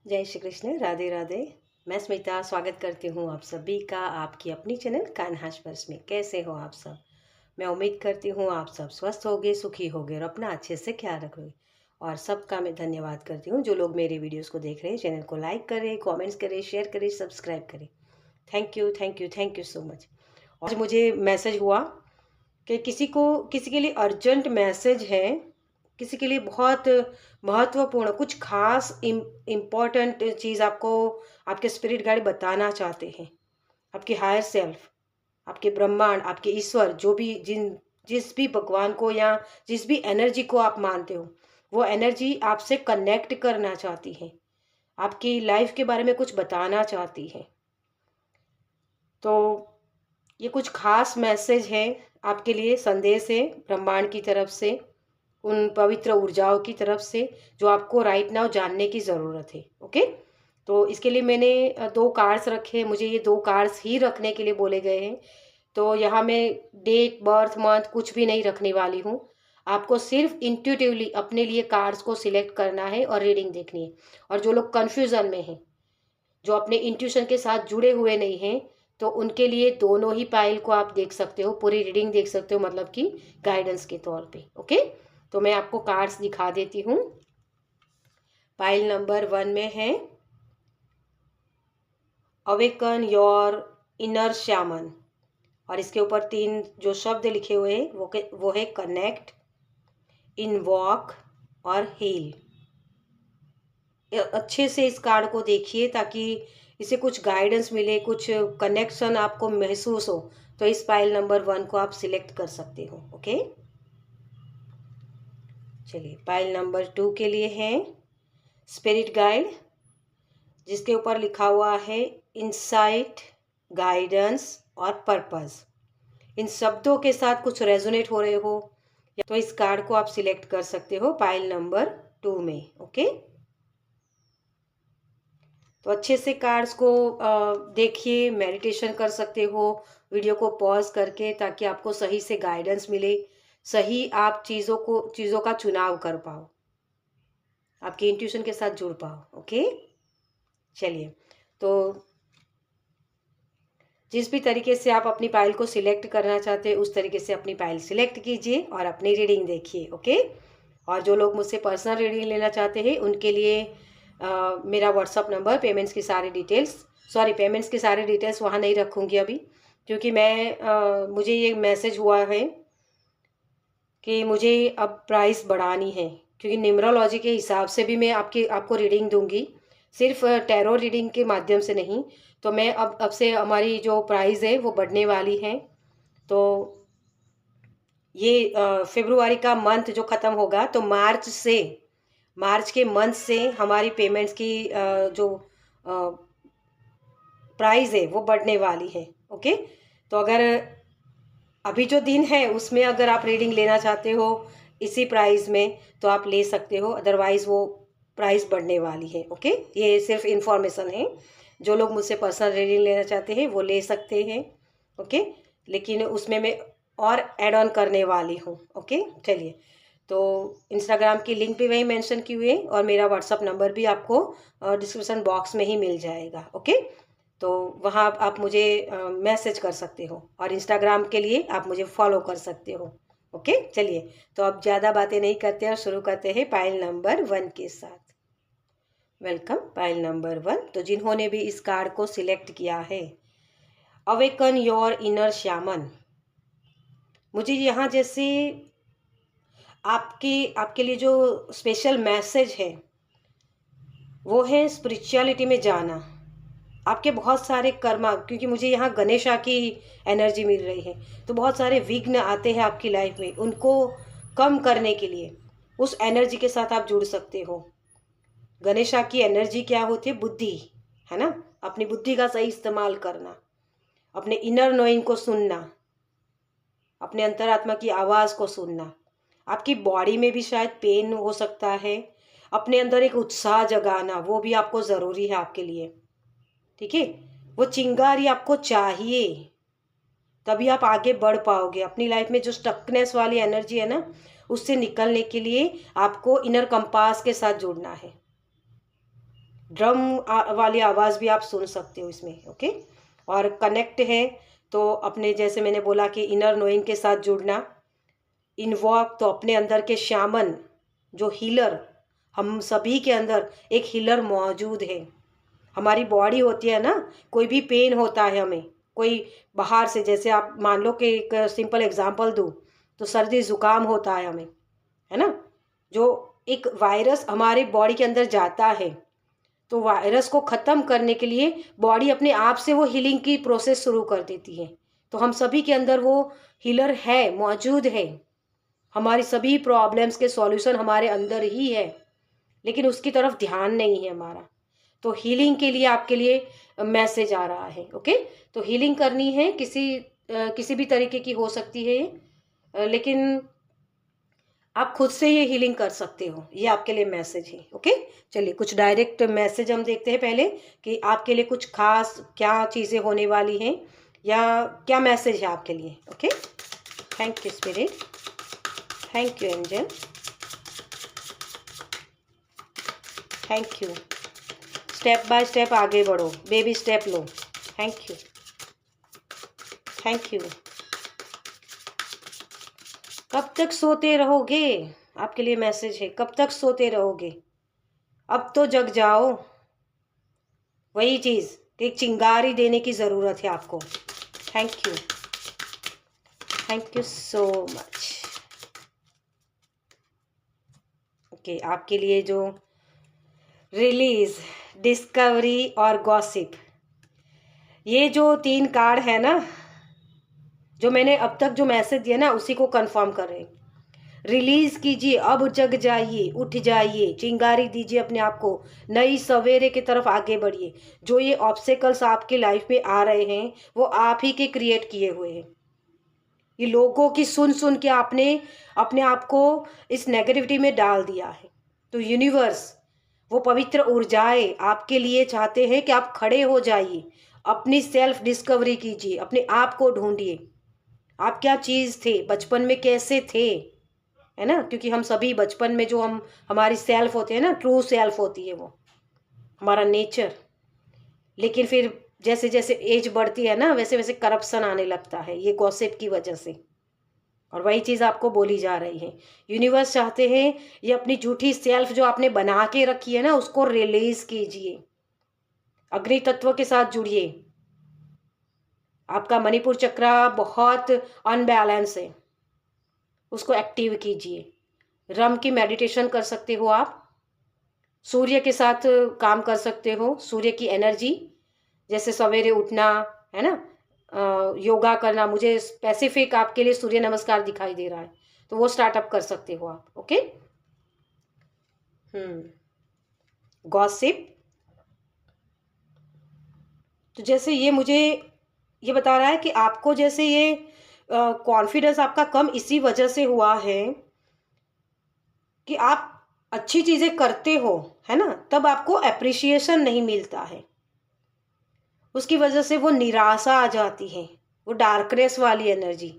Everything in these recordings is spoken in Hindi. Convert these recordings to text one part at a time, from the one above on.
जय श्री कृष्ण, राधे राधे। मैं स्मिता स्वागत करती हूँ आप सभी का आपकी अपनी चैनल कान्हा स्पर्श में। कैसे हो आप सब? मैं उम्मीद करती हूँ आप सब स्वस्थ होगे, सुखी होगे और अपना अच्छे से ख्याल रखोगे। और सबका मैं धन्यवाद करती हूँ जो लोग मेरे वीडियोस को देख रहे हैं। चैनल को लाइक करें, कमेंट्स करें, शेयर करें, सब्सक्राइब करें। Thank you, thank you, thank you so much. आज मुझे मैसेज हुआ कि किसी के लिए अर्जेंट मैसेज है, किसी के लिए बहुत महत्वपूर्ण कुछ खास इम्पोर्टेंट चीज़ आपको आपके स्पिरिट गाइड बताना चाहते हैं। आपके हायर सेल्फ, आपके ब्रह्मांड, आपके ईश्वर, जो भी जिस भी भगवान को या जिस भी एनर्जी को आप मानते हो, वो एनर्जी आपसे कनेक्ट करना चाहती है, आपकी लाइफ के बारे में कुछ बताना चाहती है। तो ये कुछ खास मैसेज है आपके लिए, संदेश है ब्रह्मांड की तरफ से, उन पवित्र ऊर्जाओं की तरफ से जो आपको राइट नाउ जानने की ज़रूरत है। ओके, तो इसके लिए मैंने दो कार्ड्स रखे। मुझे ये दो कार्ड्स ही रखने के लिए बोले गए हैं। तो यहाँ मैं डेट, बर्थ, मंथ कुछ भी नहीं रखने वाली हूँ। आपको सिर्फ इंट्यूटिवली अपने लिए कार्ड्स को सिलेक्ट करना है और रीडिंग देखनी है। और जो लोग कन्फ्यूज़न में हैं, जो अपने इंट्यूशन के साथ जुड़े हुए नहीं हैं, तो उनके लिए दोनों ही पाइल को आप देख सकते हो, पूरी रीडिंग देख सकते हो, मतलब कि गाइडेंस के तौर पे। ओके, तो मैं आपको कार्ड्स दिखा देती हूँ। पाइल नंबर 1 में है अवेकन योर इनर शामन, और इसके ऊपर 3 जो शब्द लिखे हुए हैं वो है कनेक्ट, इनवॉक और हील। अच्छे से इस कार्ड को देखिए ताकि इसे कुछ गाइडेंस मिले, कुछ कनेक्शन आपको महसूस हो। तो इस पाइल नंबर 1 को आप सिलेक्ट कर सकते हो। ओके, चलिए पाइल नंबर 2 के लिए है स्पिरिट गाइड, जिसके ऊपर लिखा हुआ है इंसाइट, गाइडेंस और पर्पस। इन शब्दों के साथ कुछ रेजोनेट हो रहे हो तो इस कार्ड को आप सिलेक्ट कर सकते हो पाइल नंबर 2 में। ओके, तो अच्छे से कार्ड्स को देखिए, मेडिटेशन कर सकते हो वीडियो को पॉज करके, ताकि आपको सही से गाइडेंस मिले, सही आप चीज़ों का चुनाव कर पाओ, आपकी इंट्यूशन के साथ जुड़ पाओ। ओके, चलिए, तो जिस भी तरीके से आप अपनी फाइल को सिलेक्ट करना चाहते हैं उस तरीके से अपनी फाइल सिलेक्ट कीजिए और अपनी रीडिंग देखिए। ओके, और जो लोग मुझसे पर्सनल रीडिंग लेना चाहते हैं उनके लिए मेरा व्हाट्सअप नंबर, पेमेंट्स की सारी डिटेल्स वहाँ नहीं रखूँगी अभी, क्योंकि मुझे ये मैसेज हुआ है कि मुझे अब प्राइस बढ़ानी है, क्योंकि न्यूमरोलॉजी के हिसाब से भी मैं आपको रीडिंग दूंगी, सिर्फ टैरो रीडिंग के माध्यम से नहीं। तो मैं अब से हमारी जो प्राइस है वो बढ़ने वाली है। तो ये फरवरी का मंथ जो ख़त्म होगा, तो मार्च के मंथ से हमारी पेमेंट्स की जो प्राइस है वो बढ़ने वाली है। ओके, तो अगर अभी जो दिन है उसमें अगर आप रीडिंग लेना चाहते हो इसी प्राइस में तो आप ले सकते हो, अदरवाइज़ वो प्राइस बढ़ने वाली है। ओके, ये सिर्फ इन्फॉर्मेशन है। जो लोग मुझसे पर्सनल रीडिंग लेना चाहते हैं वो ले सकते हैं। ओके, लेकिन उसमें मैं और ऐड ऑन करने वाली हूँ। ओके, चलिए, तो इंस्टाग्राम की लिंक भी वही मेंशन की हुई है और मेरा व्हाट्सअप नंबर भी आपको डिस्क्रिप्शन बॉक्स में ही मिल जाएगा। ओके, तो वहाँ आप मुझे मैसेज कर सकते हो और इंस्टाग्राम के लिए आप मुझे फॉलो कर सकते हो। ओके, चलिए, तो अब ज़्यादा बातें नहीं करते और शुरू करते हैं पाइल नंबर 1 के साथ। Welcome pile number 1। तो जिन्होंने भी इस कार्ड को सिलेक्ट किया है, अवेकन योर इनर शामन, मुझे यहाँ जैसे आपके लिए जो स्पेशल मैसेज है वो है स्पिरिचुअलिटी में जाना। आपके बहुत सारे कर्मा, क्योंकि मुझे यहाँ गणेशा की एनर्जी मिल रही है, तो बहुत सारे विघ्न आते हैं आपकी लाइफ में, उनको कम करने के लिए उस एनर्जी के साथ आप जुड़ सकते हो। गणेशा की एनर्जी क्या होती है? बुद्धि, है ना? अपनी बुद्धि का सही इस्तेमाल करना, अपने इनर नोइंग को सुनना, अपने अंतरात्मा की आवाज़ को सुनना। आपकी बॉडी में भी शायद पेन हो सकता है, अपने अंदर एक उत्साह जगाना वो भी आपको ज़रूरी है आपके लिए। ठीक है, वो चिंगारी आपको चाहिए, तभी आप आगे बढ़ पाओगे। अपनी लाइफ में जो स्टकनेस वाली एनर्जी है ना, उससे निकलने के लिए आपको इनर कंपास के साथ जुड़ना है। ड्रम वाली आवाज़ भी आप सुन सकते हो इसमें। ओके, और कनेक्ट है तो अपने, जैसे मैंने बोला कि इनर नोइंग के साथ जुड़ना। इन्वॉक तो अपने अंदर के शामन, जो हीलर, हम सभी के अंदर एक हीलर मौजूद है। हमारी बॉडी होती है ना, कोई भी पेन होता है हमें, कोई बाहर से, जैसे आप मान लो कि एक सिंपल एग्जांपल दूँ तो सर्दी ज़ुकाम होता है हमें, है ना, जो एक वायरस हमारे बॉडी के अंदर जाता है, तो वायरस को ख़त्म करने के लिए बॉडी अपने आप से वो हीलिंग की प्रोसेस शुरू कर देती है। तो हम सभी के अंदर वो हीलर है, मौजूद है। हमारी सभी प्रॉब्लम्स के सॉल्यूशन हमारे अंदर ही है, लेकिन उसकी तरफ ध्यान नहीं है हमारा। तो हीलिंग के लिए आपके लिए मैसेज आ रहा है। ओके, तो हीलिंग करनी है, किसी भी तरीके की हो सकती है लेकिन आप खुद से ये हीलिंग कर सकते हो, ये आपके लिए मैसेज है। ओके, चलिए कुछ डायरेक्ट मैसेज हम देखते हैं पहले कि आपके लिए कुछ खास क्या चीज़ें होने वाली हैं या क्या मैसेज है आपके लिए। Okay, thank you spirit, thank you angel, thank you. Step by step आगे बढ़ो, baby step low. Thank you, thank you. कब तक सोते रहोगे, आपके लिए मैसेज है, कब तक सोते रहोगे, अब तो जग जाओ। वही चीज़, एक चिंगारी देने की ज़रूरत है आपको। Thank you, thank you so much. Okay, आपके लिए जो रिलीज, डिस्कवरी और गॉसिप, ये जो 3 कार्ड है ना, जो मैंने अब तक जो मैसेज दिया ना उसी को कंफर्म कर रहे हैं। रिलीज कीजिए, अब जग जाइए, उठ जाइए, चिंगारी दीजिए अपने आप को, नई सवेरे की तरफ आगे बढ़िए। जो ये ऑब्स्टेकल्स आपके लाइफ में आ रहे हैं वो आप ही के क्रिएट किए हुए हैं। ये लोगों की सुन सुन के आपने अपने आप को इस नेगेटिविटी में डाल दिया है। तो यूनिवर्स, वो पवित्र ऊर्जाएं आपके लिए चाहते हैं कि आप खड़े हो जाइए, अपनी सेल्फ डिस्कवरी कीजिए, अपने आप को ढूंढिए। आप क्या चीज़ थे, बचपन में कैसे थे, है ना, क्योंकि हम सभी बचपन में जो हम हमारी सेल्फ होते हैं ना, ट्रू सेल्फ होती है वो हमारा नेचर। लेकिन फिर जैसे जैसे एज बढ़ती है ना, वैसे वैसे करप्शन आने लगता है, ये गॉसिप की वजह से। और वही चीज़ आपको बोली जा रही है। यूनिवर्स चाहते हैं ये अपनी झूठी सेल्फ जो आपने बना के रखी है ना, उसको रिलीज कीजिए, अग्नि तत्व के साथ जुड़िए। आपका मणिपुर चक्रा बहुत अनबैलेंस है, उसको एक्टिव कीजिए। रम की मेडिटेशन कर सकते हो आप, सूर्य के साथ काम कर सकते हो, सूर्य की एनर्जी, जैसे सवेरे उठना, है ना, योगा करना। मुझे स्पेसिफिक आपके लिए सूर्य नमस्कार दिखाई दे रहा है, तो वो स्टार्टअप कर सकते हो आप। ओके, गॉसिप, तो जैसे ये मुझे ये बता रहा है कि आपको जैसे ये कॉन्फिडेंस आपका कम इसी वजह से हुआ है कि आप अच्छी चीज़ें करते हो, है ना, तब आपको अप्रिशिएशन नहीं मिलता है। उसकी वजह से वो निराशा आ जाती है, वो डार्कनेस वाली एनर्जी।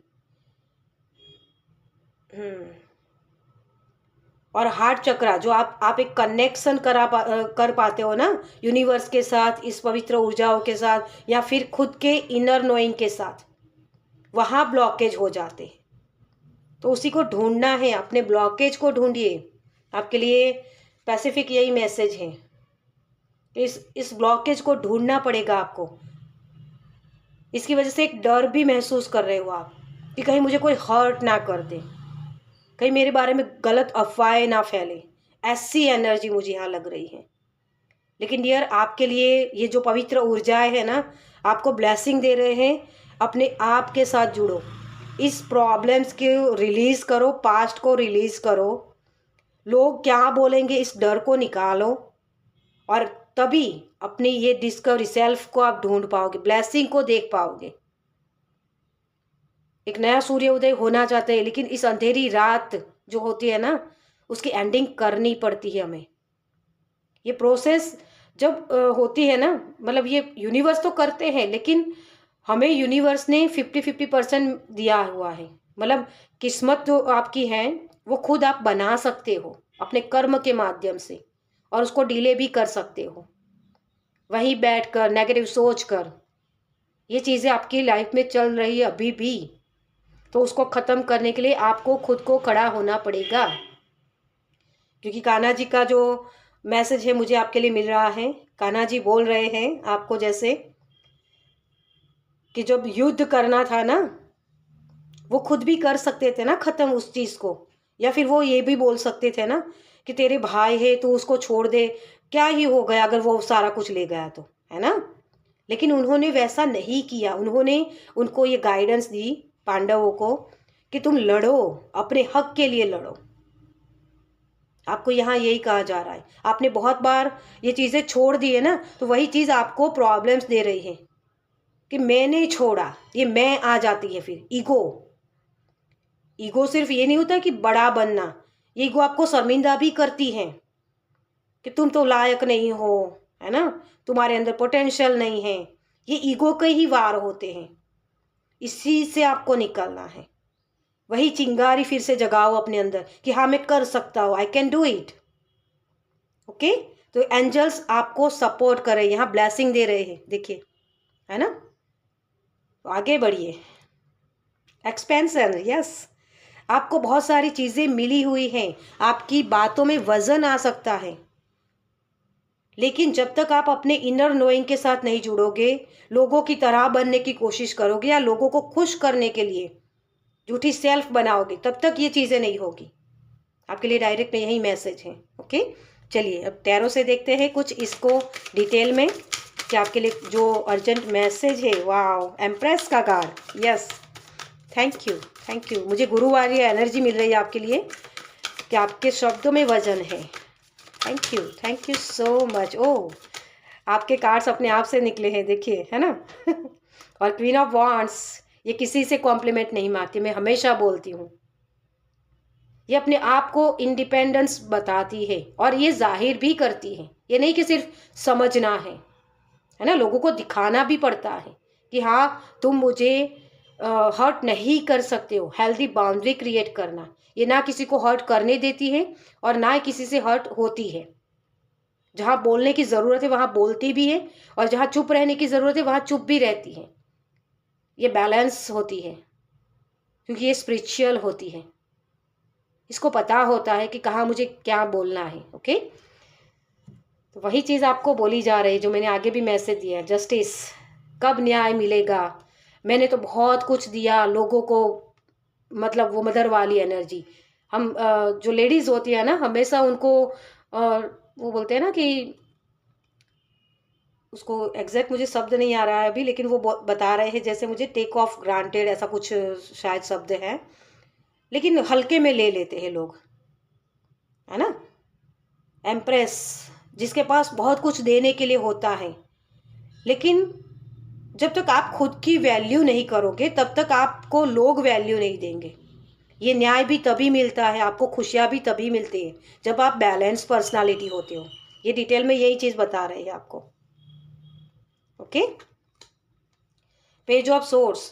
और हार्ट चक्रा, जो आप एक कनेक्शन कर पाते हो ना यूनिवर्स के साथ, इस पवित्र ऊर्जाओं के साथ, या फिर खुद के इनर नोइंग के साथ, वहाँ ब्लॉकेज हो जाते हैं। तो उसी को ढूंढना है, अपने ब्लॉकेज को ढूंढिए। आपके लिए स्पेसिफिक यही मैसेज है, इस ब्लॉकेज को ढूंढना पड़ेगा आपको। इसकी वजह से एक डर भी महसूस कर रहे हो आप कि कहीं मुझे कोई हर्ट ना कर दे, कहीं मेरे बारे में गलत अफवाहें ना फैले, ऐसी एनर्जी मुझे यहाँ लग रही है। लेकिन डियर, आपके लिए ये जो पवित्र ऊर्जाएं है ना, आपको ब्लेसिंग दे रहे हैं। अपने आप के साथ जुड़ो, इस प्रॉब्लम्स को रिलीज़ करो, पास्ट को रिलीज़ करो, लोग क्या बोलेंगे इस डर को निकालो, और तभी अपनी ये डिस्कवरी सेल्फ को आप ढूंढ पाओगे, ब्लेसिंग को देख पाओगे। एक नया सूर्य उदय होना चाहते हैं, लेकिन इस अंधेरी रात जो होती है ना, उसकी एंडिंग करनी पड़ती है हमें। ये प्रोसेस जब होती है ना, मतलब ये यूनिवर्स तो करते हैं, लेकिन हमें यूनिवर्स ने 50-50% दिया हुआ है। मतलब किस्मत जो आपकी है वो खुद आप बना सकते हो अपने कर्म के माध्यम से, और उसको डिले भी कर सकते हो। वहीं बैठकर नेगेटिव सोच कर ये चीज़ें आपकी लाइफ में चल रही है अभी भी, तो उसको ख़त्म करने के लिए आपको खुद को खड़ा होना पड़ेगा। क्योंकि कान्हा जी का जो मैसेज है मुझे आपके लिए मिल रहा है, कान्हा जी बोल रहे हैं आपको जैसे कि जब युद्ध करना था ना, वो खुद भी कर सकते थे ना ख़त्म उस चीज़ को, या फिर वो ये भी बोल सकते थे ना कि तेरे भाई है तो उसको छोड़ दे, क्या ही हो गया अगर वो सारा कुछ ले गया तो, है ना। लेकिन उन्होंने वैसा नहीं किया। उन्होंने उनको ये गाइडेंस दी पांडवों को कि तुम लड़ो, अपने हक के लिए लड़ो। आपको यहाँ यही कहा जा रहा है। आपने बहुत बार ये चीज़ें छोड़ दी है ना, तो वही चीज़ आपको प्रॉब्लम्स दे रही है कि मैंने छोड़ा, ये मैं आ जाती है फिर ईगो। ईगो सिर्फ ये नहीं होता कि बड़ा बनना, ये ईगो आपको शर्मिंदा भी करती है कि तुम तो लायक नहीं हो, है ना, तुम्हारे अंदर पोटेंशियल नहीं है। ये ईगो के ही वार होते हैं, इसी से आपको निकलना है। वही चिंगारी फिर से जगाओ अपने अंदर कि हाँ मैं कर सकता हूँ, I can do it. Okay, तो एंजल्स आपको सपोर्ट कर रहे हैं, यहाँ ब्लेसिंग दे रहे हैं, देखिए, है ना। तो आगे बढ़िए, एक्सपेंशन, यस, आपको बहुत सारी चीज़ें मिली हुई हैं, आपकी बातों में वजन आ सकता है, लेकिन जब तक आप अपने इनर नोइंग के साथ नहीं जुड़ोगे, लोगों की तरह बनने की कोशिश करोगे या लोगों को खुश करने के लिए झूठी सेल्फ बनाओगे, तब तक ये चीज़ें नहीं होगी। आपके लिए डायरेक्ट में यही मैसेज है। ओके, चलिए अब टैरो से देखते हैं कुछ इसको डिटेल में कि आपके लिए जो अर्जेंट मैसेज है। वाओ, एम्प्रेस का card, yes, thank you, thank you. मुझे गुरुवार ये एनर्जी मिल रही है आपके लिए कि आपके शब्दों में वजन है। Thank you so much. Oh, आपके कार्ड्स अपने आप से निकले हैं, देखिए, है ना। और क्वीन ऑफ वॉन्ड्स, ये किसी से कॉम्प्लीमेंट नहीं मांगती, मैं हमेशा बोलती हूँ। ये अपने आप को इंडिपेंडेंस बताती है और ये जाहिर भी करती है। ये नहीं कि सिर्फ समझना है ना, लोगों को दिखाना भी पड़ता है कि हाँ तुम मुझे हर्ट नहीं कर सकते हो। हेल्दी बाउंड्री क्रिएट करना, ये ना किसी को हर्ट करने देती है और ना किसी से हर्ट होती है। जहाँ बोलने की ज़रूरत है वहाँ बोलती भी है, और जहाँ चुप रहने की ज़रूरत है वहाँ चुप भी रहती है। ये बैलेंस होती है, क्योंकि ये स्पिरिचुअल होती है। इसको पता होता है कि कहाँ मुझे क्या बोलना है। ओके, तो वही चीज़ आपको बोली जा रही है जो मैंने आगे भी मैसेज दिया है। जस्टिस, कब न्याय मिलेगा। मैंने तो बहुत कुछ दिया लोगों को, मतलब वो मदर वाली एनर्जी। हम जो लेडीज़ होती है ना, हमेशा उनको वो बोलते हैं ना कि उसको एग्जैक्ट मुझे शब्द नहीं आ रहा है अभी, लेकिन वो बता रहे हैं जैसे मुझे टेक ऑफ ग्रांटेड ऐसा कुछ शायद शब्द है, लेकिन हल्के में ले लेते हैं लोग, है ना। एम्प्रेस, जिसके पास बहुत कुछ देने के लिए होता है, लेकिन जब तक आप खुद की वैल्यू नहीं करोगे तब तक आपको लोग वैल्यू नहीं देंगे। ये न्याय भी तभी मिलता है, आपको खुशियाँ भी तभी मिलती है जब आप बैलेंस पर्सनालिटी होते हो। ये डिटेल में यही चीज़ बता रहे हैं आपको। ओके, पेज ऑफ सोर्स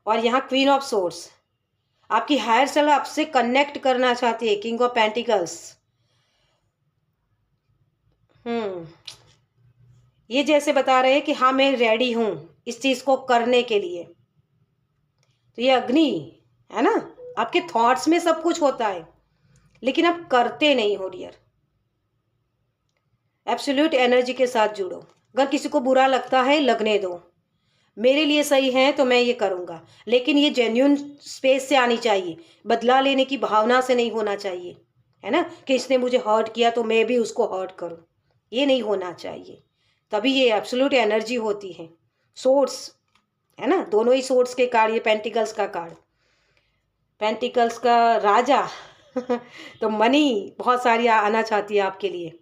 और यहाँ क्वीन ऑफ सोर्स, आपकी हायर सेल्फ आपसे कनेक्ट करना चाहती है। किंग ऑफ पेंटिकल्स, ये जैसे बता रहे हैं कि हाँ मैं रेडी हूँ इस चीज़ को करने के लिए। तो ये अग्नि है ना, आपके थॉट्स में सब कुछ होता है लेकिन आप करते नहीं हो डियर। एब्सोल्यूट एनर्जी के साथ जुड़ो। अगर किसी को बुरा लगता है लगने दो, मेरे लिए सही है तो मैं ये करूँगा, लेकिन ये जेन्युइन स्पेस से आनी चाहिए, बदला लेने की भावना से नहीं होना चाहिए, है ना, कि इसने मुझे हर्ट किया तो मैं भी उसको हर्ट करूँ। ये नहीं होना चाहिए, तभी ये एब्सोल्यूट एनर्जी होती है। सोर्स, है ना, दोनों ही सोर्स के कार्ड, ये पेंटिकल्स का कार्ड, पेंटिकल्स का राजा। तो मनी बहुत सारी आना चाहती है आपके लिए,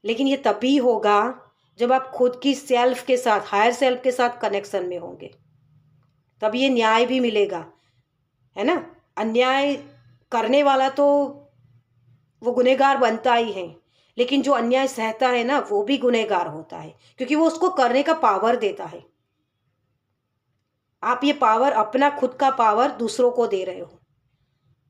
लेकिन ये तभी होगा जब आप खुद की सेल्फ के साथ, हायर सेल्फ के साथ कनेक्शन में होंगे, तब ये न्याय भी मिलेगा, है ना। अन्याय करने वाला तो वो गुनहगार बनता ही है, लेकिन जो अन्याय सहता है ना वो भी गुनहगार होता है, क्योंकि वो उसको करने का पावर देता है। आप ये पावर, अपना खुद का पावर दूसरों को दे रहे हो।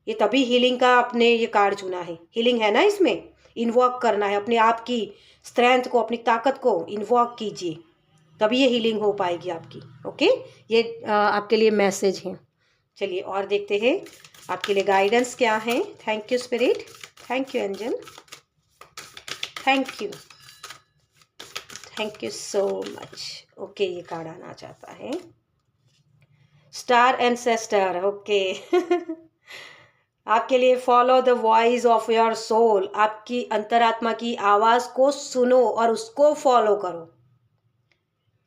ये तभी हीलिंग का आपने ये कार्ड चुना है, हीलिंग है ना इसमें, इन्वॉक करना है, अपने आप की स्ट्रेंथ को, अपनी ताकत को इन्वॉक कीजिए, तभी ये हीलिंग हो पाएगी आपकी। ओके, ये आपके लिए मैसेज है। चलिए और देखते हैं आपके लिए गाइडेंस क्या है। Thank you spirit, thank you angel, thank you, thank you so much. Okay, ये कार्ड आना चाहता है, स्टार एंसेस्टर। ओके आपके लिए follow the voice of your soul, आपकी अंतरात्मा की आवाज़ को सुनो और उसको फॉलो करो।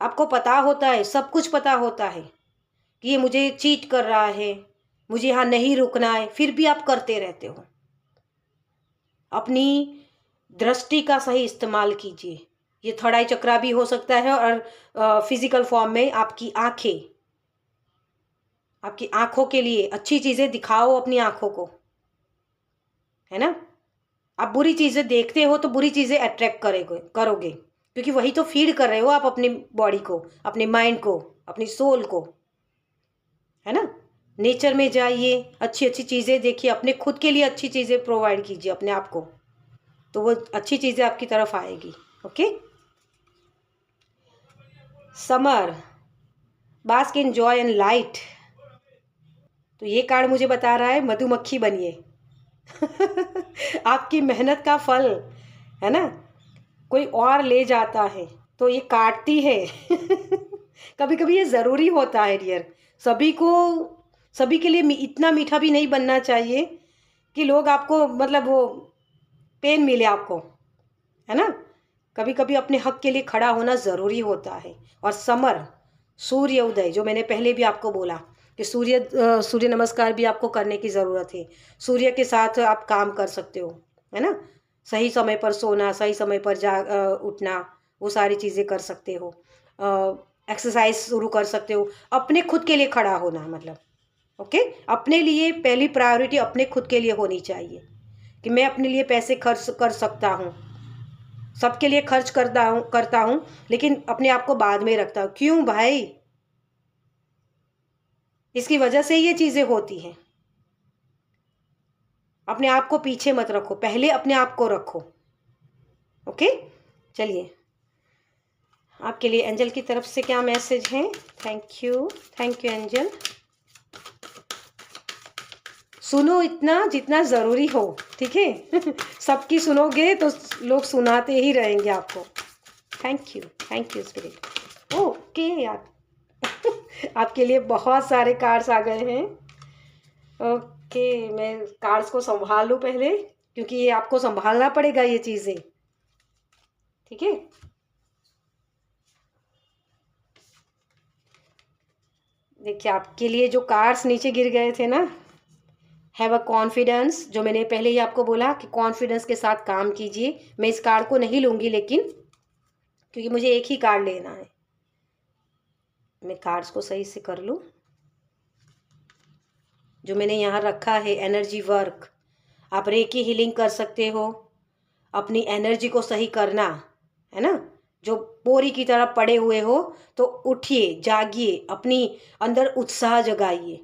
आपको पता होता है, सब कुछ पता होता है कि ये मुझे चीट कर रहा है, मुझे यहाँ नहीं रुकना है, फिर भी आप करते रहते हो। अपनी दृष्टि का सही इस्तेमाल कीजिए। ये थर्ड आई चक्रा भी हो सकता है और फिजिकल फॉर्म में आपकी आंखें, आपकी आंखों के लिए अच्छी चीज़ें दिखाओ अपनी आंखों को, है ना। आप बुरी चीज़ें देखते हो तो बुरी चीज़ें अट्रैक्ट करोगे, क्योंकि वही तो फीड कर रहे हो आप अपनी बॉडी को, अपने माइंड को, अपनी सोल को, है ना। नेचर में जाइए, अच्छी अच्छी चीज़ें देखिए, अपने खुद के लिए अच्छी चीज़ें प्रोवाइड कीजिए अपने आप को, तो वो अच्छी चीज़ें आपकी तरफ आएगी। Okay, summer, bask in joy and light. तो ये कार्ड मुझे बता रहा है मधुमक्खी बनिए आपकी मेहनत का फल, है ना, कोई और ले जाता है तो ये काटती है कभी कभी ये ज़रूरी होता है डियर, सभी के लिए इतना मीठा भी नहीं बनना चाहिए कि लोग आपको, मतलब वो पेन मिले आपको, है ना। कभी कभी अपने हक के लिए खड़ा होना ज़रूरी होता है। और समर, सूर्य उदय, जो मैंने पहले भी आपको बोला कि सूर्य नमस्कार भी आपको करने की ज़रूरत है। सूर्य के साथ आप काम कर सकते हो, है ना। सही समय पर सोना, सही समय पर उठना, वो सारी चीज़ें कर सकते हो। एक्सरसाइज शुरू कर सकते हो, अपने खुद के लिए खड़ा होना, मतलब ओके। अपने लिए पहली प्रायोरिटी अपने खुद के लिए होनी चाहिए कि मैं अपने लिए पैसे खर्च कर सकता हूँ, सबके लिए खर्च करता हूँ लेकिन अपने आप को बाद में रखता हूँ। क्यों भाई? इसकी वजह से ये चीज़ें होती हैं। अपने आप को पीछे मत रखो, पहले अपने आप को रखो। ओके, चलिए आपके लिए एंजल की तरफ से क्या मैसेज है। Thank you angel. सुनो इतना जितना ज़रूरी हो, ठीक है सबकी सुनोगे तो लोग सुनाते ही रहेंगे आपको। Thank you spirit. ओके यार आपके लिए बहुत सारे कार्ड्स आ गए हैं। ओके, मैं कार्ड्स को संभाल लूँ पहले, क्योंकि ये आपको संभालना पड़ेगा ये चीज़ें, ठीक है। देखिए आपके लिए जो कार्ड्स नीचे गिर गए थे ना, हैव अ कॉन्फिडेंस, जो मैंने पहले ही आपको बोला कि कॉन्फिडेंस के साथ काम कीजिए। मैं इस कार्ड को नहीं लूँगी लेकिन, क्योंकि मुझे एक ही कार्ड लेना है। मैं कार्ड्स को सही से कर लूँ। जो मैंने यहाँ रखा है एनर्जी वर्क, आप रेकी हीलिंग कर सकते हो, अपनी एनर्जी को सही करना, है ना। जो बोरी की तरह पड़े हुए हो तो उठिए, जागिए, अपनी अंदर उत्साह जगाइए,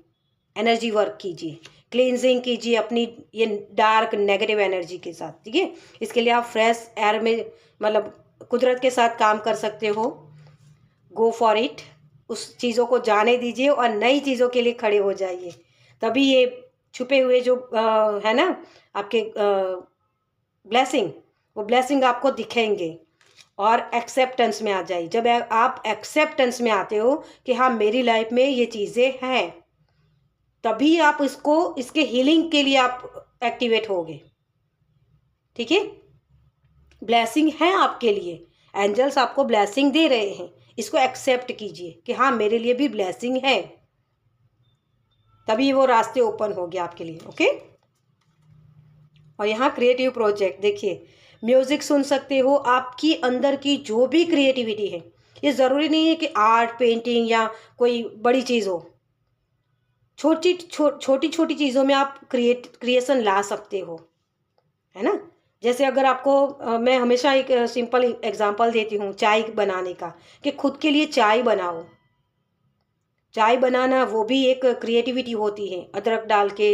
एनर्जी वर्क कीजिए, क्लींजिंग कीजिए अपनी ये डार्क नेगेटिव एनर्जी के साथ, ठीक है। इसके लिए आप फ्रेश एयर में, मतलब कुदरत के साथ काम कर सकते हो। गो फॉर इट, उस चीज़ों को जाने दीजिए और नई चीज़ों के लिए खड़े हो जाइए, तभी ये छुपे हुए जो है ना आपके ब्लेसिंग, वो ब्लेसिंग आपको दिखेंगे। और एक्सेप्टेंस में आ जाइए। जब आप एक्सेप्टेंस में आते हो कि हाँ मेरी लाइफ में ये चीज़ें हैं, तभी आप इसके हीलिंग के लिए आप एक्टिवेट होगे, ठीक है। ब्लेसिंग है आपके लिए, एंजल्स आपको ब्लेसिंग दे रहे हैं, इसको एक्सेप्ट कीजिए कि हाँ मेरे लिए भी ब्लेसिंग है, तभी वो रास्ते ओपन हो गया आपके लिए। ओके, और यहाँ क्रिएटिव प्रोजेक्ट देखिए, म्यूज़िक सुन सकते हो, आपकी अंदर की जो भी क्रिएटिविटी है, ये ज़रूरी नहीं है कि आर्ट, पेंटिंग या कोई बड़ी चीज़ हो, छोटी छोटी चीज़ों में आप क्रिएशन ला सकते हो, है ना। जैसे अगर आपको मैं हमेशा एक सिंपल एग्जांपल देती हूँ चाय बनाने का, कि खुद के लिए चाय बनाओ, चाय बनाना वो भी एक क्रिएटिविटी होती है। अदरक डाल के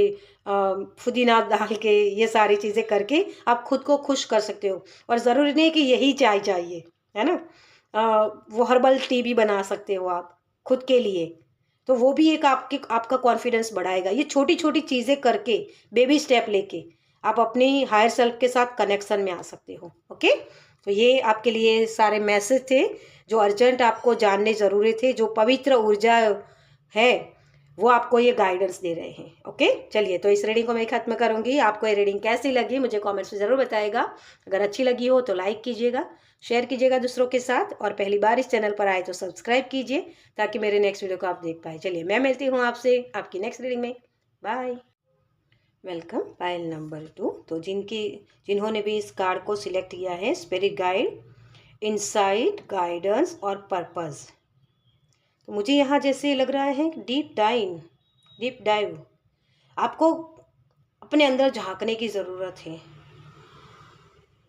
पुदीना डाल के ये सारी चीज़ें करके आप खुद को खुश कर सकते हो। और ज़रूरी नहीं कि यही चाय चाहिए, है ना। वो हर्बल टी भी बना सकते हो आप खुद के लिए। तो वो भी एक आपका कॉन्फिडेंस बढ़ाएगा। ये छोटी छोटी चीज़ें करके, बेबी स्टेप लेके आप अपनी हायर सेल्फ के साथ कनेक्शन में आ सकते हो। ओके, तो ये आपके लिए सारे मैसेज थे जो अर्जेंट आपको जानने ज़रूरी थे। जो पवित्र ऊर्जा है वो आपको ये गाइडेंस दे रहे हैं। ओके, चलिए, तो इस रीडिंग को मैं खत्म करूंगी। आपको ये रीडिंग कैसी लगी मुझे कमेंट्स में ज़रूर बताइएगा। अगर अच्छी लगी हो तो लाइक कीजिएगा, शेयर कीजिएगा दूसरों के साथ, और पहली बार इस चैनल पर आए तो सब्सक्राइब कीजिए ताकि मेरे नेक्स्ट वीडियो को आप देख पाए। चलिए, मैं मिलती हूँ आपसे आपकी नेक्स्ट रीडिंग में। बाय। Welcome pile number 2। तो जिन्होंने भी इस कार्ड को सिलेक्ट किया है, स्पिरिट गाइड, इनसाइट, गाइडेंस और पर्पस, तो मुझे यहाँ जैसे लग रहा है डीप डाइव आपको अपने अंदर झांकने की ज़रूरत है।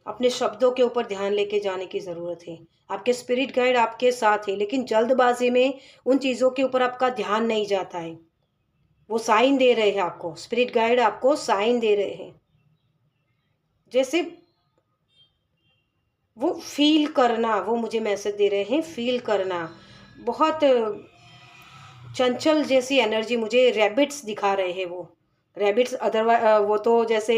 अपने शब्दों के ऊपर ध्यान लेके जाने की ज़रूरत है। आपके स्पिरिट गाइड आपके साथ है, लेकिन जल्दबाजी में उन चीज़ों के ऊपर आपका ध्यान नहीं जाता है। वो साइन दे रहे हैं आपको, स्पिरिट गाइड आपको साइन दे रहे हैं। जैसे वो फील करना, वो मुझे मैसेज दे रहे हैं, फील करना। बहुत चंचल जैसी एनर्जी मुझे रैबिट्स दिखा रहे हैं। वो रैबिट्स अदरवाइज वो तो जैसे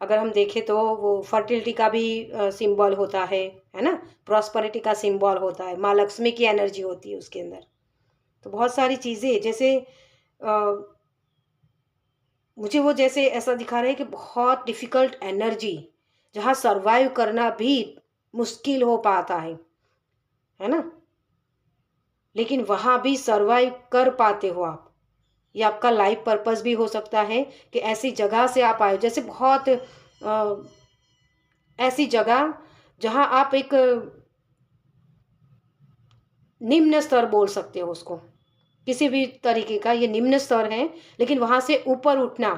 अगर हम देखें तो वो फर्टिलिटी का भी सिंबल होता है ना। प्रॉस्पेरिटी का सिंबल होता है, माँ लक्ष्मी की एनर्जी होती है उसके अंदर। तो बहुत सारी चीज़ें जैसे मुझे वो जैसे ऐसा दिखा रहा है कि बहुत डिफ़िकल्ट एनर्जी जहाँ सरवाइव करना भी मुश्किल हो पाता है ना, लेकिन वहाँ भी सरवाइव कर पाते हो आप। ये आपका लाइफ पर्पस भी हो सकता है कि ऐसी जगह से आप आए, जैसे बहुत ऐसी जगह जहाँ आप एक निम्न स्तर बोल सकते हो उसको, किसी भी तरीके का ये निम्न स्तर है, लेकिन वहाँ से ऊपर उठना,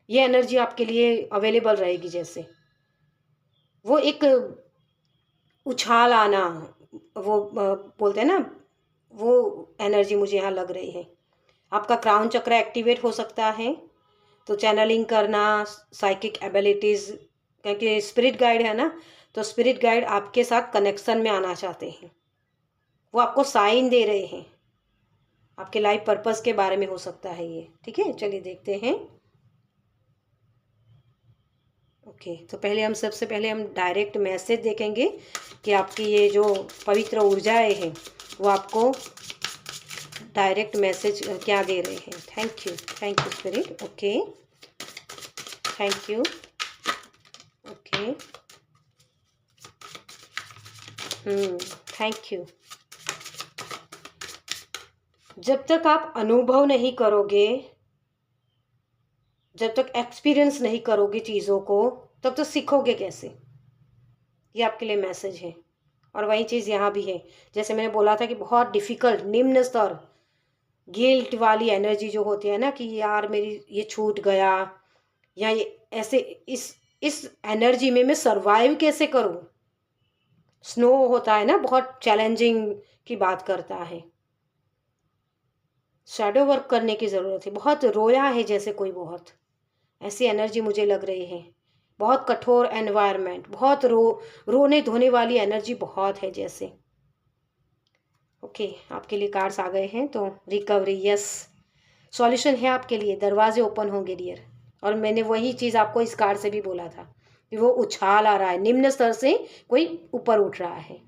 ये एनर्जी आपके लिए अवेलेबल रहेगी। जैसे वो एक उछाल आना, वो बोलते हैं ना, वो एनर्जी मुझे यहाँ लग रही है। आपका क्राउन चक्र एक्टिवेट हो सकता है, तो चैनलिंग करना, साइकिक एबिलिटीज़, क्योंकि स्पिरिट गाइड है ना, तो स्पिरिट गाइड आपके साथ कनेक्शन में आना चाहते हैं। वो आपको साइन दे रहे हैं, आपके लाइफ पर्पस के बारे में हो सकता है ये। ठीक है, चलिए देखते हैं। ओके, तो सबसे पहले हम डायरेक्ट मैसेज देखेंगे कि आपकी ये जो पवित्र ऊर्जाएं हैं वो आपको डायरेक्ट मैसेज क्या दे रहे हैं। Thank you spirit. Okay, thank you. Okay, thank you. जब तक आप अनुभव नहीं करोगे, जब तक एक्सपीरियंस नहीं करोगे चीज़ों को, तब तो सीखोगे कैसे। ये आपके लिए मैसेज है। और वही चीज़ यहाँ भी है, जैसे मैंने बोला था कि बहुत डिफ़िकल्ट निम्न स्तर गिल्ट वाली एनर्जी जो होती है ना, कि यार मेरी ये छूट गया, या ये ऐसे इस एनर्जी में मैं सरवाइव कैसे करूँ। स्नो होता है ना, बहुत चैलेंजिंग की बात करता है। शैडो वर्क करने की ज़रूरत है, बहुत रोया है जैसे कोई, बहुत ऐसी एनर्जी मुझे लग रही है। बहुत कठोर एनवायरनमेंट, बहुत रोने धोने वाली एनर्जी बहुत है जैसे। ओके, आपके लिए कार्ड्स आ गए हैं, तो रिकवरी, यस, सॉल्यूशन है आपके लिए, दरवाजे ओपन होंगे डियर। और मैंने वही चीज़ आपको इस कार्ड से भी बोला था कि वो उछाल आ रहा है, निम्न स्तर से कोई ऊपर उठ रहा है।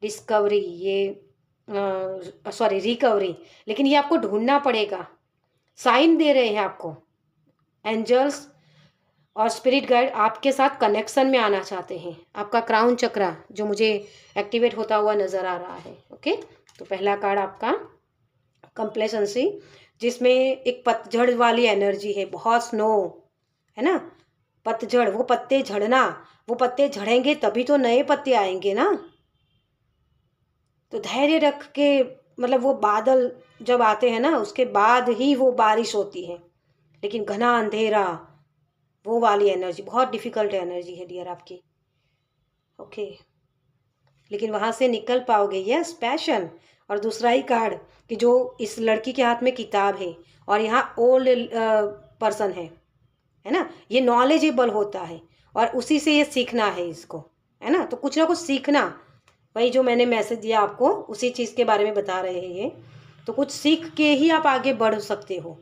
डिस्कवरी, ये सॉरी रिकवरी, लेकिन ये आपको ढूंढना पड़ेगा। साइन दे रहे हैं आपको एंजल्स और स्पिरिट गाइड, आपके साथ कनेक्शन में आना चाहते हैं। आपका क्राउन चक्रा जो मुझे एक्टिवेट होता हुआ नज़र आ रहा है। ओके, तो पहला कार्ड आपका कंप्लेसेंसी, जिसमें एक पतझड़ वाली एनर्जी है, बहुत स्नो है ना, पतझड़, वो पत्ते झड़ना, वो पत्ते झड़ेंगे तभी तो नए पत्ते आएंगे ना। तो धैर्य रख के, मतलब वो बादल जब आते हैं ना उसके बाद ही वो बारिश होती है, लेकिन घना अंधेरा, वो वाली एनर्जी बहुत डिफ़िकल्ट एनर्जी है डियर आपकी। ओके, लेकिन वहाँ से निकल पाओगे, यस, पैशन। और दूसरा ही कार्ड कि जो इस लड़की के हाथ में किताब है और यहाँ ओल्ड पर्सन है ना, ये नॉलेजेबल होता है और उसी से ये सीखना है इसको, है ना। तो कुछ ना कुछ सीखना, वही जो मैंने मैसेज दिया आपको उसी चीज़ के बारे में बता रहे हैं ये। तो कुछ सीख के ही आप आगे बढ़ सकते हो,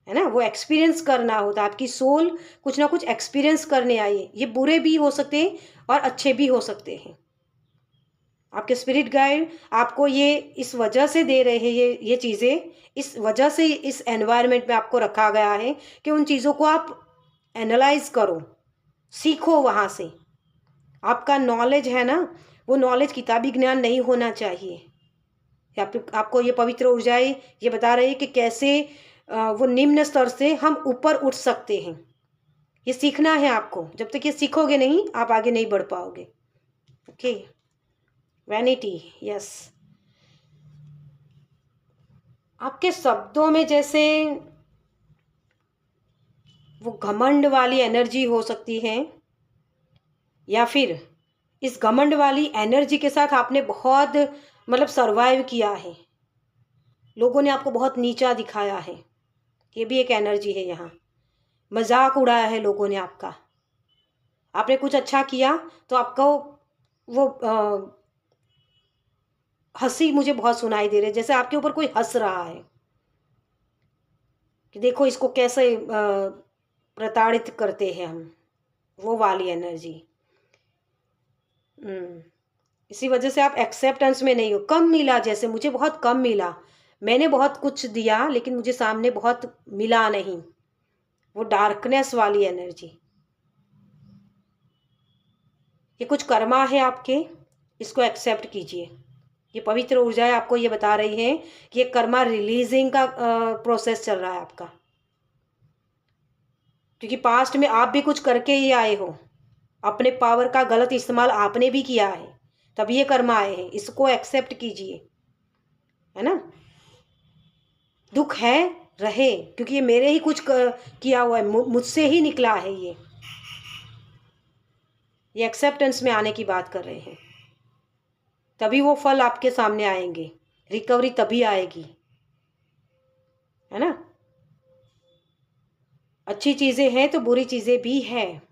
है ना। वो एक्सपीरियंस करना होता है, आपकी सोल कुछ ना कुछ एक्सपीरियंस करने आई है। ये बुरे भी हो सकते हैं और अच्छे भी हो सकते हैं। आपके स्पिरिट गाइड आपको ये इस वजह से दे रहे हैं, ये चीज़ें इस वजह से इस एनवायरनमेंट में आपको रखा गया है कि उन चीज़ों को आप एनालाइज करो, सीखो वहाँ से। आपका नॉलेज है ना, वो नॉलेज किताबी ज्ञान नहीं होना चाहिए। आपको ये पवित्र ऊर्जाएं ये बता रही है कि कैसे वो निम्न स्तर से हम ऊपर उठ सकते हैं। ये सीखना है आपको, जब तक ये सीखोगे नहीं आप आगे नहीं बढ़ पाओगे। Okay, vanity, yes. आपके शब्दों में जैसे वो घमंड वाली एनर्जी हो सकती है, या फिर इस घमंड वाली एनर्जी के साथ आपने बहुत मतलब सरवाइव किया है, लोगों ने आपको बहुत नीचा दिखाया है, ये भी एक एनर्जी है यहाँ। मजाक उड़ाया है लोगों ने आपका, आपने कुछ अच्छा किया तो आपको वो हंसी मुझे बहुत सुनाई दे रही है, जैसे आपके ऊपर कोई हंस रहा है कि देखो इसको कैसे प्रताड़ित करते हैं हम, वो वाली एनर्जी। इसी वजह से आप एक्सेप्टेंस में नहीं हो। कम मिला, जैसे मुझे बहुत कम मिला, मैंने बहुत कुछ दिया लेकिन मुझे सामने बहुत मिला नहीं, वो डार्कनेस वाली एनर्जी। ये कुछ कर्मा है आपके, इसको एक्सेप्ट कीजिए। ये पवित्र ऊर्जाएं आपको ये बता रही हैं कि ये कर्मा रिलीजिंग का प्रोसेस चल रहा है आपका, क्योंकि पास्ट में आप भी कुछ करके ही आए हो, अपने पावर का गलत इस्तेमाल आपने भी किया है, तब ये कर्मा आए हैं। इसको एक्सेप्ट कीजिए, है ना। दुख है रहे, क्योंकि ये मेरे ही कुछ किया हुआ है, मुझसे ही निकला है ये एक्सेप्टेंस में आने की बात कर रहे हैं। तभी वो फल आपके सामने आएंगे, रिकवरी तभी आएगी, है ना। अच्छी चीज़ें हैं तो बुरी चीज़ें भी हैं।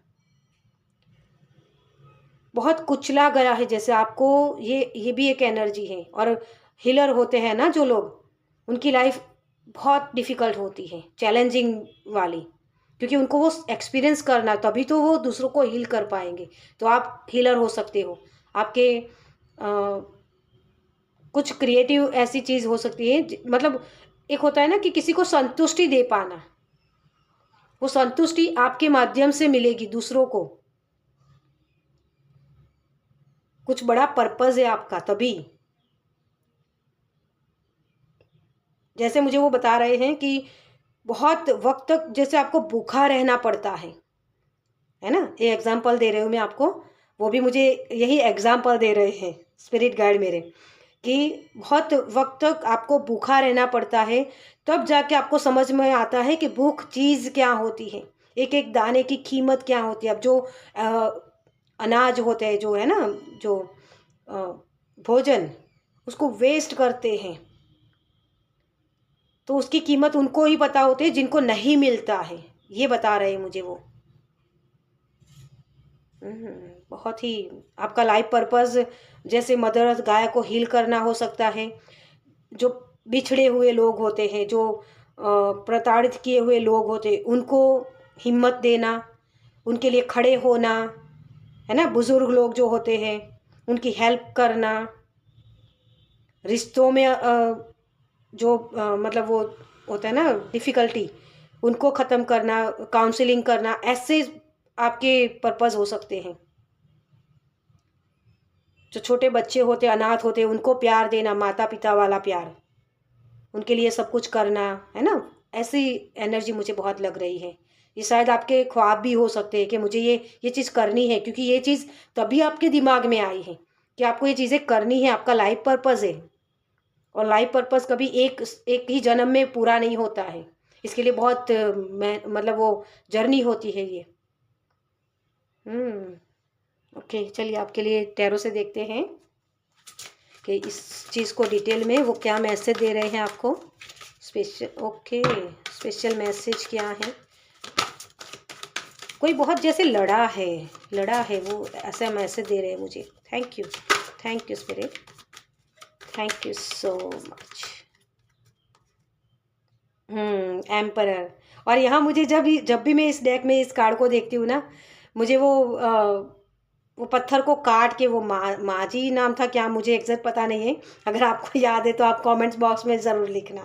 बहुत कुचला गया है जैसे आपको, ये भी एक एनर्जी है। और हीलर होते हैं ना जो लोग, उनकी लाइफ बहुत डिफ़िकल्ट होती है, चैलेंजिंग वाली, क्योंकि उनको वो एक्सपीरियंस करना, तभी तो वो दूसरों को हील कर पाएंगे। तो आप हीलर हो सकते हो। आपके कुछ क्रिएटिव ऐसी चीज़ हो सकती है, मतलब एक होता है ना कि किसी को संतुष्टि दे पाना, वो संतुष्टि आपके माध्यम से मिलेगी दूसरों को। कुछ बड़ा पर्पस है आपका, तभी। जैसे मुझे वो बता रहे हैं कि बहुत वक्त तक जैसे आपको भूखा रहना पड़ता है ना। ये एग्जाम्पल दे रही हूँ मैं आपको, वो भी मुझे यही एग्जाम्पल दे रहे हैं स्पिरिट गाइड मेरे, कि बहुत वक्त तक आपको भूखा रहना पड़ता है, तब जाके आपको समझ में आता है कि भूख चीज़ क्या होती है, एक एक दाने की कीमत क्या होती है। अब जो अनाज होते हैं, जो है ना, जो अ, भोजन, उसको वेस्ट करते हैं, तो उसकी कीमत उनको ही पता होती है जिनको नहीं मिलता है। ये बता रहे हैं मुझे वो। बहुत ही आपका लाइफ पर्पस, जैसे मदर गाय को हील करना हो सकता है, जो बिछड़े हुए लोग होते हैं, जो प्रताड़ित किए हुए लोग होते हैं, उनको हिम्मत देना, उनके लिए खड़े होना, है ना। बुजुर्ग लोग जो होते हैं उनकी हेल्प करना, रिश्तों में जो मतलब वो होता है ना डिफ़िकल्टी, उनको ख़त्म करना, काउंसलिंग करना, ऐसे आपके पर्पस हो सकते हैं। जो छोटे बच्चे होते, अनाथ होते, उनको प्यार देना, माता पिता वाला प्यार, उनके लिए सब कुछ करना, है ना। ऐसी एनर्जी मुझे बहुत लग रही है। ये शायद आपके ख्वाब भी हो सकते हैं कि मुझे ये चीज़ करनी है, क्योंकि ये चीज़ तभी आपके दिमाग में आई है कि आपको ये चीज़ें करनी है, आपका लाइफ पर्पस है। और लाइफ पर्पस कभी एक ही जन्म में पूरा नहीं होता है, इसके लिए बहुत मतलब वो जर्नी होती है ये। ओके, चलिए आपके लिए टैरो से देखते हैं कि इस चीज़ को डिटेल में वो क्या मैसेज दे रहे हैं आपको। स्पेशल, ओके, स्पेशल मैसेज क्या है। कोई बहुत जैसे लड़ा है वो, ऐसा मैसेज दे रहे हैं मुझे। Thank you spirit, thank you so much. Emperor. और यहाँ मुझे जब भी मैं इस डेक में इस कार्ड को देखती हूँ ना, मुझे वो पत्थर को काट के वो माजी नाम था क्या, मुझे एग्जैक्ट पता नहीं है। अगर आपको याद है तो आप कमेंट्स बॉक्स में ज़रूर लिखना,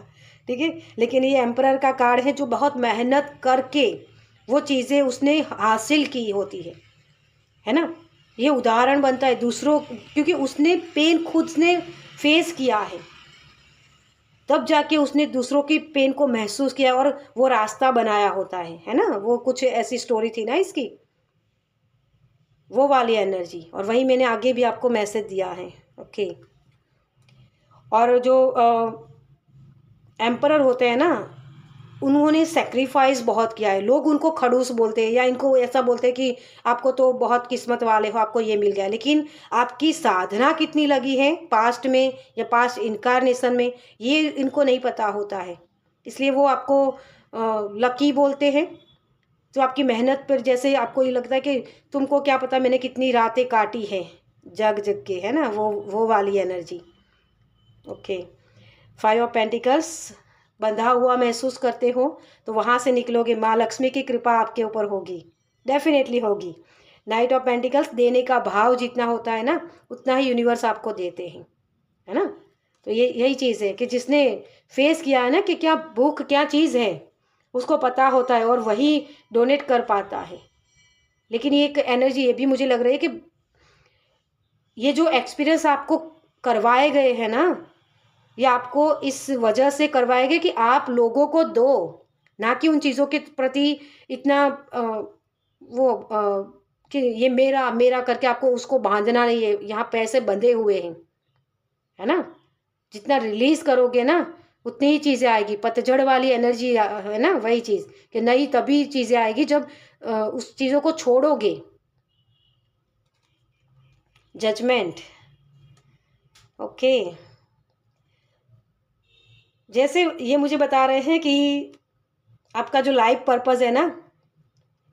ठीक है। लेकिन ये एम्परर का कार्ड है, जो बहुत मेहनत करके वो चीज़ें उसने हासिल की होती है ना। ये उदाहरण बनता है दूसरों, क्योंकि उसने पेन खुद ने फेस किया है, तब जाके उसने दूसरों की पेन को महसूस किया और वो रास्ता बनाया होता है ना। वो कुछ ऐसी स्टोरी थी ना इसकी, वो वाली एनर्जी। और वही मैंने आगे भी आपको मैसेज दिया है, ओके। और जो एम्परर होते हैं ना, उन्होंने सेक्रीफाइस बहुत किया है। लोग उनको खड़ूस बोलते हैं या इनको ऐसा बोलते हैं कि आपको तो बहुत किस्मत वाले हो, आपको ये मिल गया। लेकिन आपकी साधना कितनी लगी है पास्ट में या पास्ट इनकारनेशन में, ये इनको नहीं पता होता है। इसलिए वो आपको लकी बोलते हैं। तो आपकी मेहनत पर जैसे आपको ये लगता है कि तुमको क्या पता मैंने कितनी रातें काटी हैं जग जग के, है ना, वो वाली एनर्जी, ओके। 5 ऑफ पेंटिकल्स, बंधा हुआ महसूस करते हो तो वहाँ से निकलोगे, माँ लक्ष्मी की कृपा आपके ऊपर होगी, डेफिनेटली होगी। नाइट ऑफ पेंटिकल्स, देने का भाव जितना होता है ना, उतना ही यूनिवर्स आपको देते हैं, है ना। तो ये यही चीज़ है कि जिसने फेस किया है ना कि क्या भूख क्या चीज़ है, उसको पता होता है और वही डोनेट कर पाता है। लेकिन ये एक एनर्जी ये भी मुझे लग रही है कि ये जो एक्सपीरियंस आपको करवाए गए हैं ना, ये आपको इस वजह से करवाए गए कि आप लोगों को दो, ना कि उन चीज़ों के प्रति इतना कि ये मेरा मेरा करके आपको उसको बांधना नहीं है। यहाँ पैसे बंधे हुए हैं, है ना। जितना रिलीज करोगे ना उतनी ही चीज़ें आएगी। पतझड़ वाली एनर्जी है ना, वही चीज़ कि नई तभी चीज़ें आएगी जब उस चीज़ों को छोड़ोगे। Judgement, okay. जैसे ये मुझे बता रहे हैं कि आपका जो लाइफ पर्पस है ना,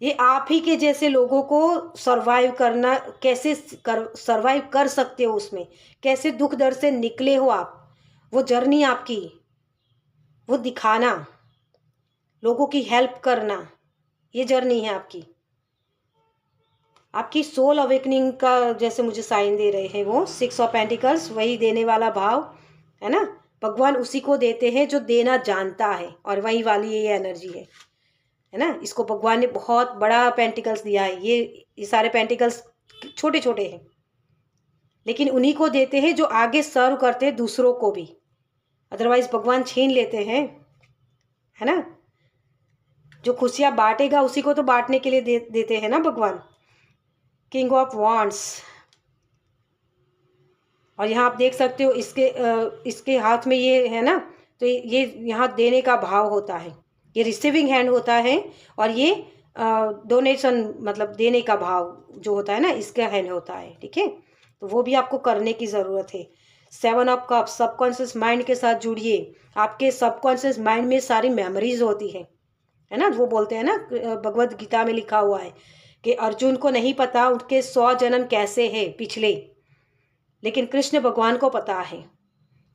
ये आप ही के जैसे लोगों को सरवाइव करना, कैसे सरवाइव कर सकते हो उसमें, कैसे दुख दर्द से निकले हो आप, वो जर्नी आपकी, वो दिखाना, लोगों की हेल्प करना, ये जर्नी है आपकी। आपकी सोल अवेकनिंग का जैसे मुझे साइन दे रहे हैं वो 6 ऑफ पेंटिकल्स, वही देने वाला भाव है ना। भगवान उसी को देते हैं जो देना जानता है, और वही वाली ये एनर्जी है ना। इसको भगवान ने बहुत बड़ा पेंटिकल्स दिया है। ये सारे पेंटिकल्स छोटे छोटे हैं, लेकिन उन्हीं को देते हैं जो आगे सर्व करते हैं दूसरों को भी। अदरवाइज भगवान छीन लेते हैं, है ना। जो खुशियाँ बांटेगा उसी को तो बांटने के लिए देते हैं ना भगवान। किंग ऑफ वांड्स, और यहाँ आप देख सकते हो इसके हाथ में ये है ना, तो ये यहाँ देने का भाव होता है, ये रिसीविंग हैंड होता है, और ये डोनेशन मतलब देने का भाव जो होता है ना, इसका हैंड होता है, ठीक है। तो वो भी आपको करने की ज़रूरत है। 7 ऑफ कप्स, सबकॉन्शियस माइंड के साथ जुड़िए। आपके सबकॉन्शियस माइंड में सारी मेमोरीज होती है ना। वो बोलते हैं ना, भगवद गीता में लिखा हुआ है कि अर्जुन को नहीं पता उनके 100 जन्म कैसे हैं पिछले, लेकिन कृष्ण भगवान को पता है।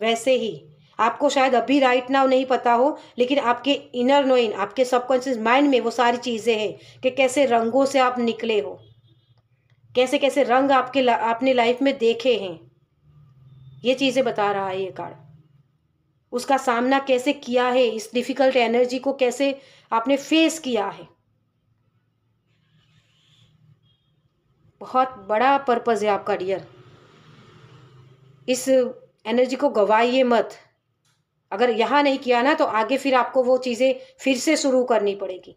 वैसे ही आपको शायद अभी राइट नाउ नहीं पता हो, लेकिन आपके इनर नोइंग, आपके सबकॉन्शियस माइंड में वो सारी चीज़ें हैं कि कैसे रंगों से आप निकले हो, कैसे कैसे रंग आपने लाइफ में देखे हैं। ये चीज़ें बता रहा है ये कार्ड। उसका सामना कैसे किया है, इस डिफ़िकल्ट एनर्जी को कैसे आपने फेस किया है। बहुत बड़ा पर्पज़ है आपका डियर। इस एनर्जी को गवाइए मत। अगर यहाँ नहीं किया ना तो आगे फिर आपको वो चीज़ें फिर से शुरू करनी पड़ेगी।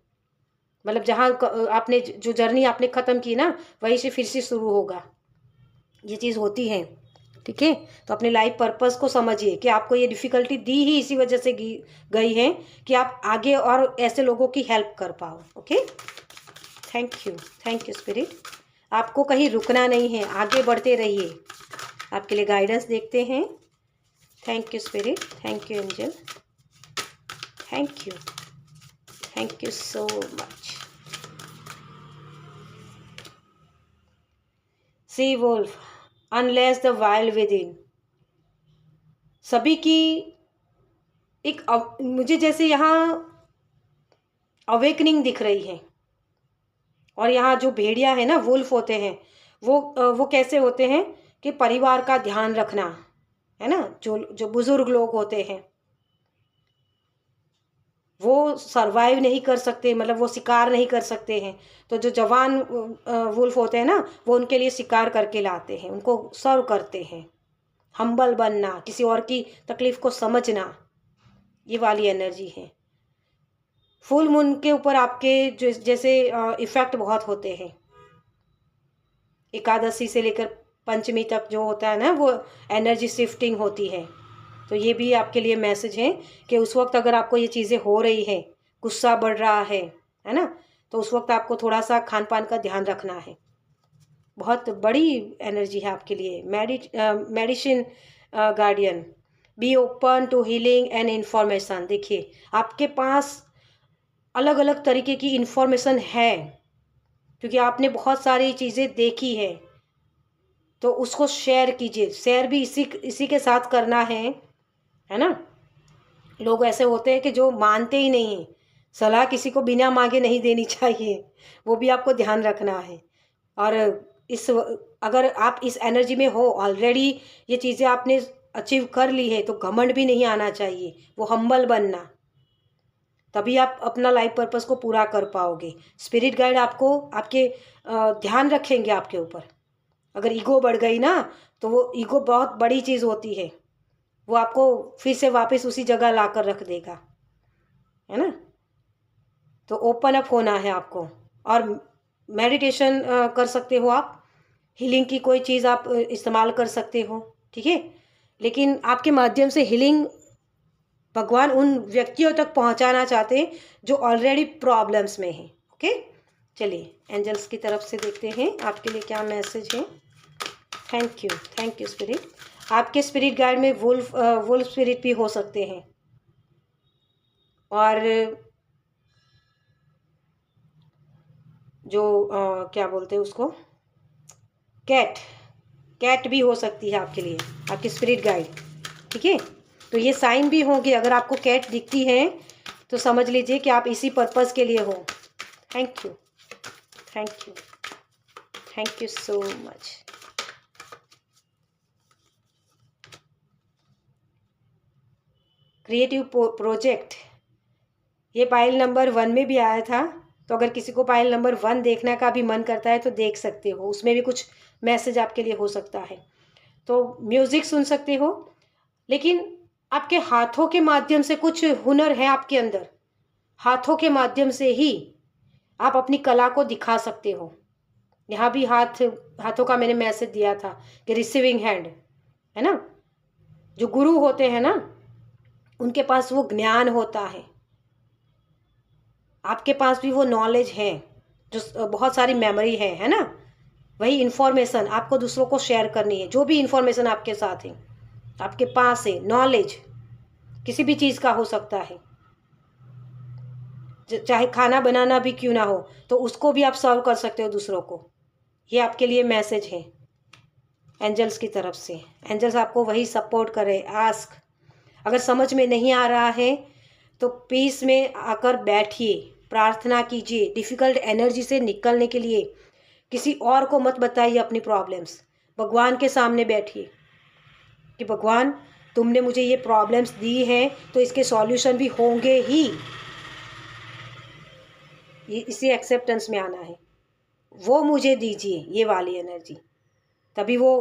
मतलब जहाँ आपने जो जर्नी आपने ख़त्म की ना, वहीं से फिर से शुरू होगा। ये चीज़ होती है, ठीक है। तो अपने लाइफ पर्पस को समझिए कि आपको ये डिफ़िकल्टी दी ही इसी वजह से गई है कि आप आगे और ऐसे लोगों की हेल्प कर पाओ, ओके। Thank you spirit. आपको कहीं रुकना नहीं है, आगे बढ़ते रहिए। आपके लिए गाइडेंस देखते हैं। Thank you spirit, thank you angel, thank you so much. She wolf unleash the wild within. सभी की मुझे जैसे यहाँ अवेकनिंग दिख रही है। और यहाँ जो भेड़िया है ना, वुल्फ होते हैं, वो कैसे होते हैं कि परिवार का ध्यान रखना है ना। जो बुजुर्ग लोग होते हैं वो सरवाइव नहीं कर सकते, मतलब वो शिकार नहीं कर सकते हैं, तो जो जवान वुल्फ होते हैं ना, वो उनके लिए शिकार करके लाते हैं, उनको सर्व करते हैं। हम्बल बनना, किसी और की तकलीफ को समझना, ये वाली एनर्जी है। फुल मून के ऊपर आपके जैसे इफ़ेक्ट बहुत होते हैं। एकादशी से लेकर पंचमी तक जो होता है ना, वो एनर्जी शिफ्टिंग होती है। तो ये भी आपके लिए मैसेज है कि उस वक्त अगर आपको ये चीज़ें हो रही है, गुस्सा बढ़ रहा है ना, तो उस वक्त आपको थोड़ा सा खान पान का ध्यान रखना है। बहुत बड़ी एनर्जी है आपके लिए। Medicine guardian, be open to healing and information. देखिए आपके पास अलग अलग तरीके की इन्फॉर्मेशन है, क्योंकि आपने बहुत सारी चीज़ें देखी है, तो उसको शेयर कीजिए। शेयर भी इसी के साथ करना है ना। लोग ऐसे होते हैं कि जो मानते ही नहीं हैं, सलाह किसी को बिना मांगे नहीं देनी चाहिए, वो भी आपको ध्यान रखना है। और अगर आप इस एनर्जी में हो ऑलरेडी, ये चीज़ें आपने अचीव कर ली है, तो घमंड भी नहीं आना चाहिए, वो हम्बल बनना, तभी आप अपना लाइफ पर्पस को पूरा कर पाओगे। स्पिरिट गाइड आपको आपके ध्यान रखेंगे आपके ऊपर। अगर ईगो बढ़ गई ना, तो वो ईगो बहुत बड़ी चीज़ होती है, वो आपको फिर से वापस उसी जगह ला कर रख देगा, है ना। तो ओपन अप होना है आपको। और मेडिटेशन कर सकते हो आप, हीलिंग की कोई चीज़ आप इस्तेमाल कर सकते हो, ठीक है। लेकिन आपके माध्यम से हीलिंग भगवान उन व्यक्तियों तक पहुंचाना चाहते हैं जो ऑलरेडी प्रॉब्लम्स में हैं। ओके, चलिए एंजल्स की तरफ से देखते हैं आपके लिए क्या मैसेज है। Thank you spirit. आपके स्पिरिट गाइड में वुल्फ स्पिरिट भी हो सकते हैं, और जो क्या बोलते हैं उसको, कैट भी हो सकती है आपके लिए, आपकी स्पिरिट गाइड, ठीक है। तो ये साइन भी होंगे। अगर आपको कैट दिखती है तो समझ लीजिए कि आप इसी पर्पस के लिए हो। Thank you thank you so much. Creative project, ये पाइल नंबर 1 में भी आया था, तो अगर किसी को पाइल नंबर 1 देखने का भी मन करता है तो देख सकते हो, उसमें भी कुछ मैसेज आपके लिए हो सकता है। तो म्यूज़िक सुन सकते हो, लेकिन आपके हाथों के माध्यम से कुछ हुनर है आपके अंदर, हाथों के माध्यम से ही आप अपनी कला को दिखा सकते हो। यहाँ भी हाथों का मैंने मैसेज दिया था कि रिसीविंग हैंड, है ना। जो गुरु होते हैं ना, उनके पास वो ज्ञान होता है, आपके पास भी वो नॉलेज है, जो बहुत सारी मेमोरी है ना। वही इन्फॉर्मेशन आपको दूसरों को शेयर करनी है। जो भी इन्फॉर्मेशन आपके साथ है, आपके पास है नॉलेज, किसी भी चीज़ का हो सकता है, चाहे खाना बनाना भी क्यों ना हो, तो उसको भी आप सर्व कर सकते हो दूसरों को। ये आपके लिए मैसेज है एंजल्स की तरफ से। एंजल्स आपको वही सपोर्ट करे। आस्क, अगर समझ में नहीं आ रहा है तो पीस में आकर बैठिए, प्रार्थना कीजिए। डिफ़िकल्ट एनर्जी से निकलने के लिए किसी और को मत बताइए अपनी प्रॉब्लम्स, भगवान के सामने बैठिए कि भगवान तुमने मुझे ये प्रॉब्लम्स दी हैं, तो इसके सॉल्यूशन भी होंगे ही। ये इसी एक्सेप्टेंस में आना है, वो मुझे दीजिए ये वाली एनर्जी, तभी वो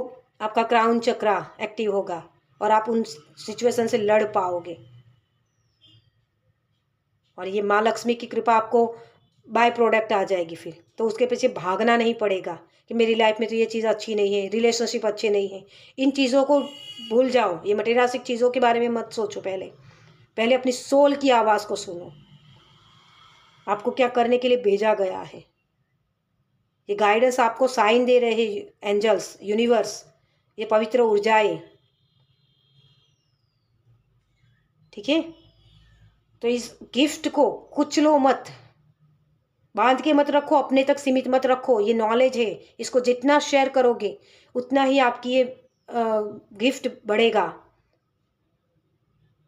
आपका क्राउन चक्रा एक्टिव होगा और आप उन सिचुएशन से लड़ पाओगे। और ये माँ लक्ष्मी की कृपा आपको बाय प्रोडक्ट आ जाएगी, फिर तो उसके पीछे भागना नहीं पड़ेगा कि मेरी लाइफ में तो ये चीज़ अच्छी नहीं है, रिलेशनशिप अच्छे नहीं है। इन चीज़ों को भूल जाओ, ये मटेरियलिस्टिक चीज़ों के बारे में मत सोचो। पहले अपनी सोल की आवाज़ को सुनो, आपको क्या करने के लिए भेजा गया है। ये गाइडेंस आपको साइन दे रहे हैं एंजल्स, यूनिवर्स, ये पवित्र ऊर्जाएं, ठीक है। तो इस गिफ्ट को कुचलो मत, बांध के मत रखो, अपने तक सीमित मत रखो। ये नॉलेज है, इसको जितना शेयर करोगे उतना ही आपकी ये गिफ्ट बढ़ेगा।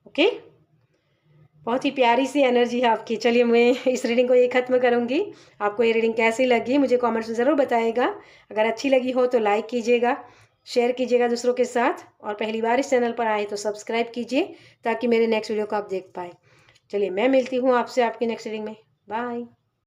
ओके, बहुत ही प्यारी सी एनर्जी है आपकी। चलिए मैं इस रीडिंग को ये ख़त्म करूँगी। आपको ये रीडिंग कैसी लगी मुझे कमेंट्स में ज़रूर बताइएगा। अगर अच्छी लगी हो तो लाइक कीजिएगा, शेयर कीजिएगा दूसरों के साथ, और पहली बार इस चैनल पर आए तो सब्सक्राइब कीजिए ताकि मेरे नेक्स्ट वीडियो को आप देख पाए। चलिए मैं मिलती हूँ आपसे आपकी नेक्स्ट रीडिंग में। बाय।